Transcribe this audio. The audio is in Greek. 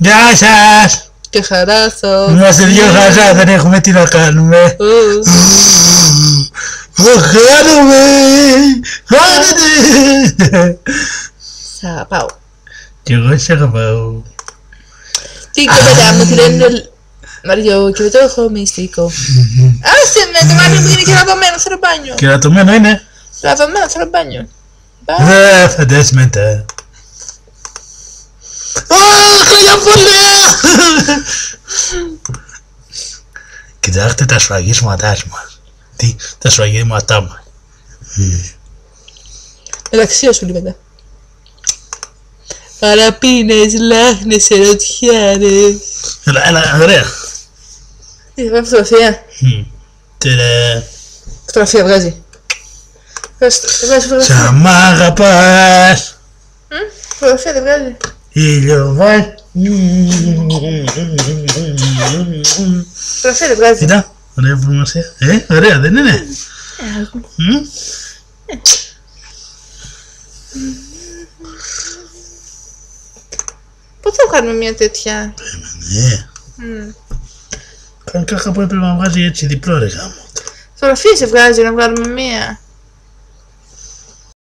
Γεια σας! Και χαρά σας. Είμαστε δυο χαζά, δεν έχουμε τι να κάνουμε. Χάνετε! Σ' αγαπάω. Κι εγώ σε αγαπάω. Τι κοπέλα μου, τη λένε Μαριό και το έχω μυστικό. Άσε με, το μάτι μου είναι κερατωμένο, θέλω μπάνιο. Κερατωμένο είναι. Κερατωμένο, θέλω μπάνιο. Δε φαντές μετά. Χρόνια πολλά! Κοιτάξτε τα σφραγίσματά μας. Τι, τα σφραγίσματά μας. Μεταξύ σου λίγο. Παραπίνες, λάχνες, ερωτιάρες. Έλα, ωραία. Τι, βγάζει φωτογραφία. Τερε. Φωτογραφία βγάζει. Βγάζει φωτογραφία. Σαν μ' αγαπάς. Φωτογραφία δεν βγάζει. Ήλιο βάζ. Φωτογραφία δεν βγάζει. Κοίτα, ωραία φωτογραφία. Ωραία δεν είναι. Πότε θα κάνουμε μια τέτοια. Ναι. Κανονικά κάπου έπρεπε να βγάζει έτσι διπλό ρε γάμο. Φωτογραφίες βγάζει να βγάλουμε μια.